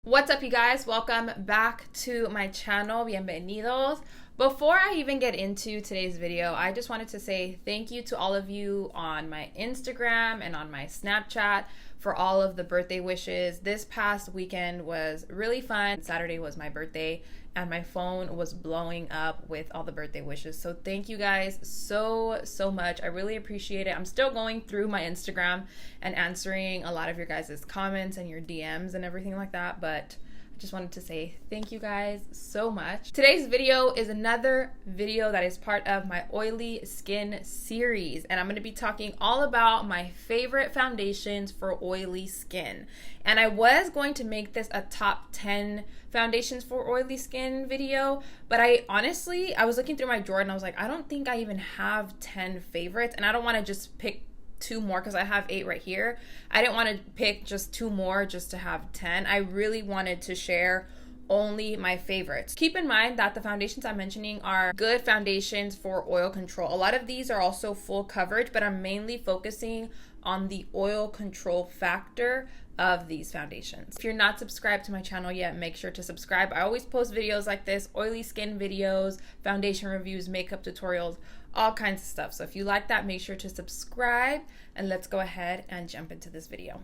What's up, you guys? Welcome back to my channel. Bienvenidos. Before I even get into today's video, I just wanted to say thank you to all of you on my Instagram and on my Snapchat for all of the birthday wishes. This past weekend was really fun. Saturday was my birthday and my phone was blowing up with all the birthday wishes. So thank you guys so much. I really appreciate it. I'm still going through my Instagram and answering a lot of your guys' comments and your DMs and everything like that, but I just wanted to say thank you guys so much. Today's video is another video that is part of my oily skin series, and I'm going to be talking all about my favorite foundations for oily skin. And I was going to make this a top 10 foundations for oily skin video, but I was looking through my drawer and I was like, I don't think I even have 10 favorites, and I don't want to just pick two more because I have 8 right here. I didn't want to pick just 2 more just to have 10. I really wanted to share only my favorites. Keep in mind that the foundations I'm mentioning are good foundations for oil control. A lot of these are also full coverage, but I'm mainly focusing on the oil control factor of these foundations. If you're not subscribed to my channel yet, make sure to subscribe. I always post videos like this, oily skin videos, foundation reviews, makeup tutorials, all kinds of stuff. So if you like that, make sure to subscribe, and let's go ahead and jump into this video.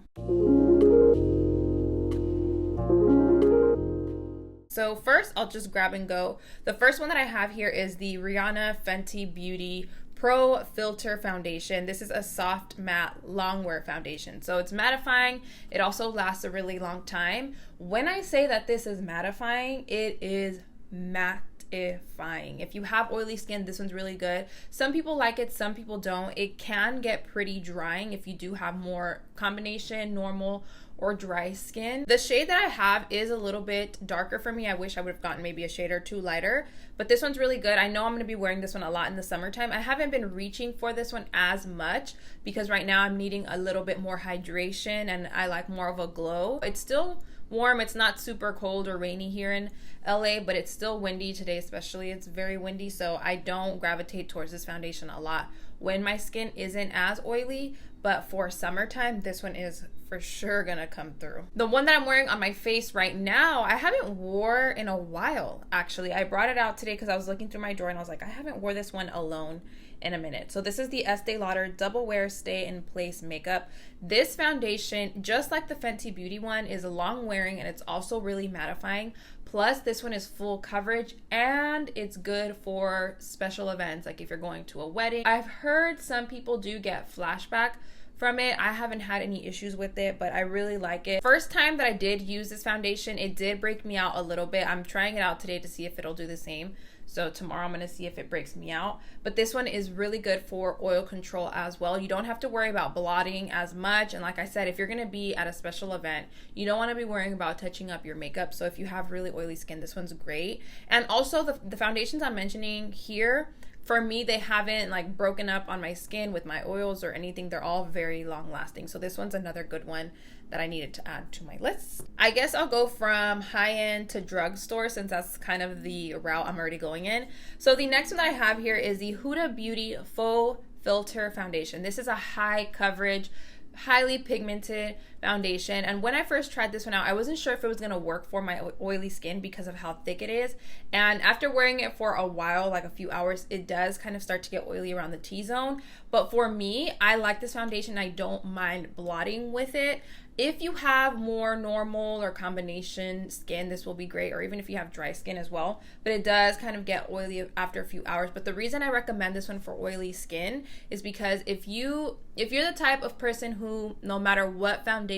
So first, I'll just grab and go. The first one that I have here is the Rihanna Fenty Beauty Pro Filtr Foundation. This is a soft matte Longwear foundation. So it's mattifying. It also lasts a really long time. When I say that this is mattifying, it is mattifying. If you have oily skin, this one's really good. Some people like it, some people don't. It can get pretty drying if you do have more combination, normal, or dry skin. The shade that I have is a little bit darker for me. I wish I would have gotten maybe a shade or 2 lighter, but this one's really good. I know I'm going to be wearing this one a lot in the summertime. I haven't been reaching for this one as much because right now I'm needing a little bit more hydration and I like more of a glow. It's still warm. It's not super cold or rainy here in LA, but it's still windy today, especially. It's very windy, so I don't gravitate towards this foundation a lot when my skin isn't as oily, but for summertime, this one is for sure gonna come through. The one that I'm wearing on my face right now, I haven't wore in a while, actually. I brought it out today because I was looking through my drawer and I was like, I haven't wore this one alone in a minute. So this is the Estee Lauder Double Wear Stay in Place Makeup. This foundation, just like the Fenty Beauty one, is long wearing and it's also really mattifying. Plus, this one is full coverage and it's good for special events, like if you're going to a wedding. I've heard some people do get flashback from it. I haven't had any issues with it, but I really like it. First time that I did use this foundation, it did break me out a little bit. I'm trying it out today to see if it'll do the same. So tomorrow I'm going to see if it breaks me out. But this one is really good for oil control as well. You don't have to worry about blotting as much. And like I said, if you're going to be at a special event, you don't want to be worrying about touching up your makeup. So if you have really oily skin, this one's great. And also the foundations I'm mentioning here, for me, they haven't like broken up on my skin with my oils or anything. They're all very long lasting. So this one's another good one that I needed to add to my list. I guess I'll go from high-end to drugstore since that's kind of the route I'm already going in. So the next one that I have here is the Huda Beauty Faux Filtr Foundation. This is a high coverage, highly pigmented foundation, and when I first tried this one out, I wasn't sure if it was going to work for my oily skin because of how thick it is. And after wearing it for a while, like a few hours, it does kind of start to get oily around the T-zone. But for me, I like this foundation. I don't mind blotting with it. If you have more normal or combination skin, this will be great, or even if you have dry skin as well. But it does kind of get oily after a few hours. But the reason I recommend this one for oily skin is because if you're the type of person who, no matter what foundation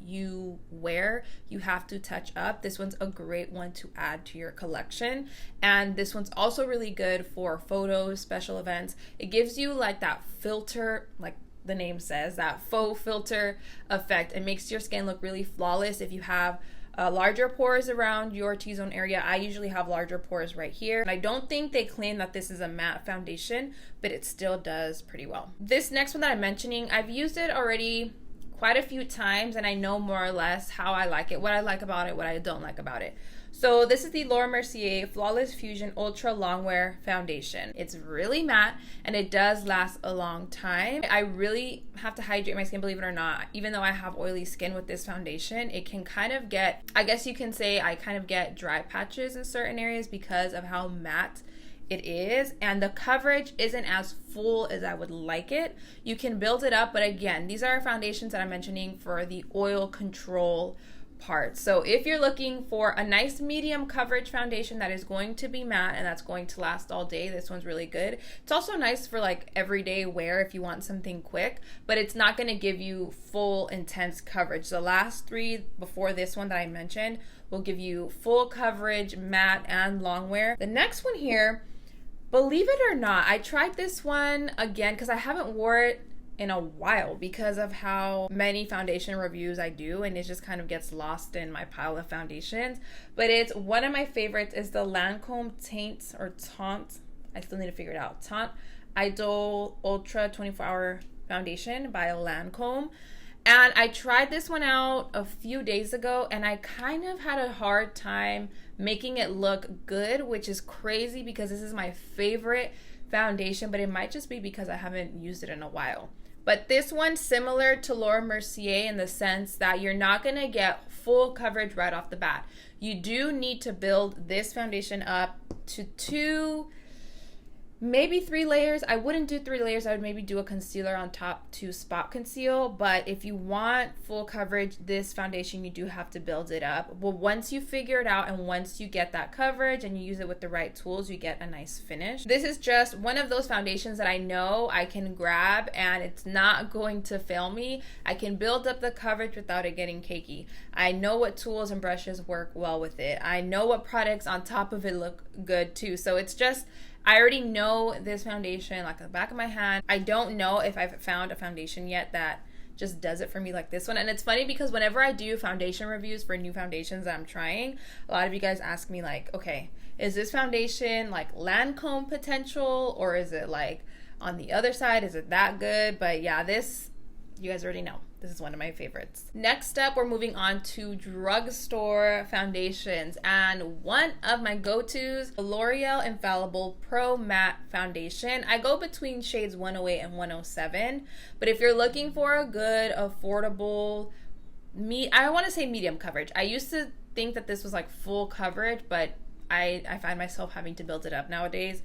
you wear, you have to touch up, this one's a great one to add to your collection. And this one's also really good for photos, special events. It gives you like that filter, like the name says, that faux filter effect. It makes your skin look really flawless. If you have larger pores around your T-zone area, I usually have larger pores right here. And I don't think they claim that this is a matte foundation, but it still does pretty well. This next one that I'm mentioning, I've used it already quite a few times, and I know more or less how I like it, what I like about it, what I don't like about it. So this is the Mercier Flawless Fusion Ultra Longwear Foundation. It's really matte and it does last a long time. I really have to hydrate my skin, believe it or not. Even though I have oily skin with this foundation, it can kind of get, I guess you can say I kind of get dry patches in certain areas because of how matte it is, and the coverage isn't as full as I would like it. You can build it up, but again, these are foundations that I'm mentioning for the oil control part. So if you're looking for a nice medium coverage foundation that is going to be matte and that's going to last all day, this one's really good. It's also nice for like everyday wear if you want something quick, but it's not going to give you full intense coverage. The last three before this one that I mentioned will give you full coverage, matte and long wear. The next one here, believe it or not, I tried this one again because I haven't wore it in a while because of how many foundation reviews I do, and it just kind of gets lost in my pile of foundations. But it's one of my favorites is the Lancome Teint or Teint. I still need to figure it out. Teint Idole Ultra 24-Hour Foundation by Lancome. And I tried this one out a few days ago and I kind of had a hard time making it look good, which is crazy because this is my favorite foundation, but it might just be because I haven't used it in a while. But this one's similar to Mercier in the sense that you're not going to get full coverage right off the bat. You do need to build this foundation up to 2, maybe 3 layers. I wouldn't do 3 layers. I would maybe do a concealer on top to spot conceal. But if you want full coverage, this foundation, you do have to build it up. But once you figure it out and once you get that coverage and you use it with the right tools, you get a nice finish. This is just one of those foundations that I know I can grab and it's not going to fail me. I can build up the coverage without it getting cakey. I know what tools and brushes work well with it. I know what products on top of it look good too. So it's just, I already know this foundation like the back of my hand. I don't know if I've found a foundation yet that just does it for me like this one. And it's funny because whenever I do foundation reviews for new foundations that I'm trying, a lot of you guys ask me like, okay, is this foundation like Lancome potential or is it like on the other side? Is it that good? But yeah, this, you guys already know. This is one of my favorites. Next up, we're moving on to drugstore foundations. And one of my go-tos, the L'Oreal Infallible Pro Matte Foundation. I go between shades 108 and 107. But if you're looking for a good, affordable, I want to say medium coverage. I used to think that this was like full coverage, but I find myself having to build it up nowadays.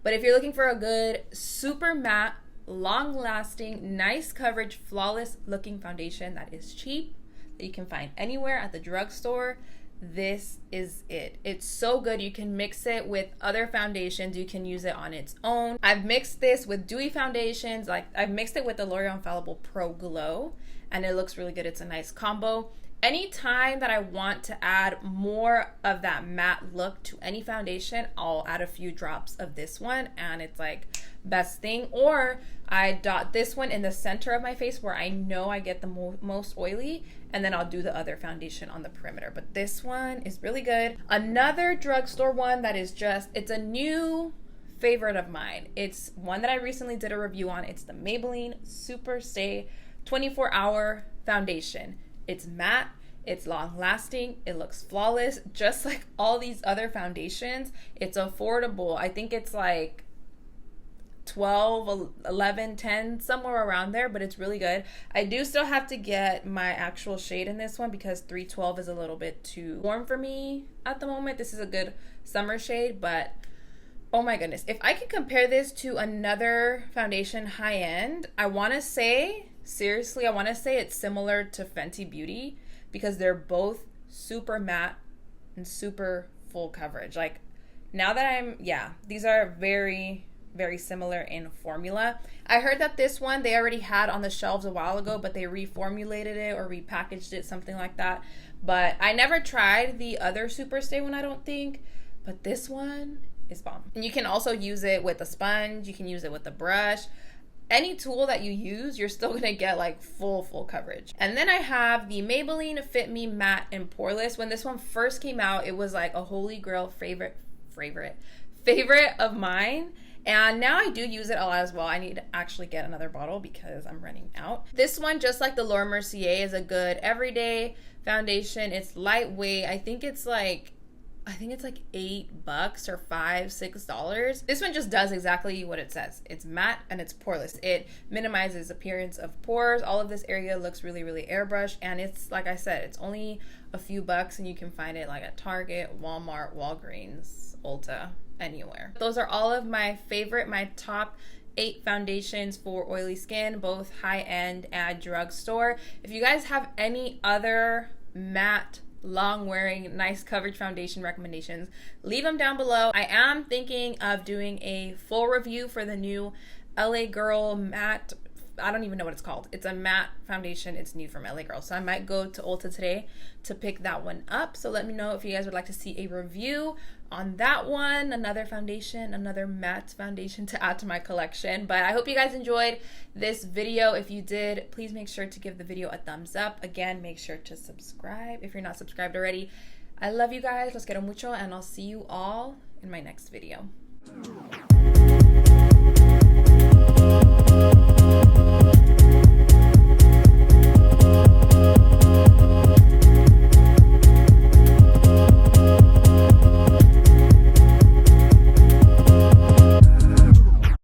But if you're looking for a good, super matte, long-lasting, nice coverage, flawless looking foundation that is cheap, that you can find anywhere at the drugstore, this is it. It's so good. You can mix it with other foundations. You can use it on its own. I've mixed this with dewy foundations. Like I've mixed it with the L'Oreal Infallible Pro Glow and it looks really good. It's a nice combo. Anytime that I want to add more of that matte look to any foundation, I'll add a few drops of this one and it's like best thing. Or I dot this one in the center of my face where I know I get the most oily, and then I'll do the other foundation on the perimeter. But this one is really good. Another drugstore one that is just, it's a new favorite of mine. It's one that I recently did a review on. It's the Maybelline Superstay 24-Hour Foundation. It's matte, it's long lasting, it looks flawless, just like all these other foundations. It's affordable. I think it's like 12, 11, 10, somewhere around there, but it's really good. I do still have to get my actual shade in this one because 312 is a little bit too warm for me at the moment. This is a good summer shade, but oh my goodness. If I could compare this to another foundation high end, I want to say, seriously, I want to say it's similar to Fenty Beauty because they're both super matte and super full coverage. Like now that these are very, very similar in formula. I heard that this one they already had on the shelves a while ago, but they reformulated it or repackaged it, something like that. But I never tried the other Superstay one, I don't think, but this one is bomb. And you can also use it with a sponge, you can use it with a brush. Any tool that you use, you're still gonna get like full coverage. And then I have the Maybelline Fit Me Matte in Poreless. When this one first came out, it was like a holy grail favorite of mine. And now I do use it a lot as well. I need to actually get another bottle because I'm running out. This one, just like the Laura Mercier, is a good everyday foundation. It's lightweight. I think it's like $8 or $6. This one just does exactly what it says. It's matte and it's poreless. It minimizes appearance of pores. All of this area looks really, really airbrushed, and it's, like I said, it's only a few bucks, and you can find it like at Target, Walmart, Walgreens, Ulta, anywhere. Those are all of my top 8 foundations for oily skin, both high-end and drugstore. If you guys have any other matte, long wearing, nice coverage foundation recommendations, leave them down below. I am thinking of doing a full review for the new LA Girl matte, I don't even know what it's called. It's a matte foundation. It's new from LA Girl. So I might go to Ulta today to pick that one up. So let me know if you guys would like to see a review on that one. Another foundation, another matte foundation to add to my collection. But I hope you guys enjoyed this video. If you did, please make sure to give the video a thumbs up. Again, make sure to subscribe if you're not subscribed already. I love you guys. Los quiero mucho, and I'll see you all in my next video.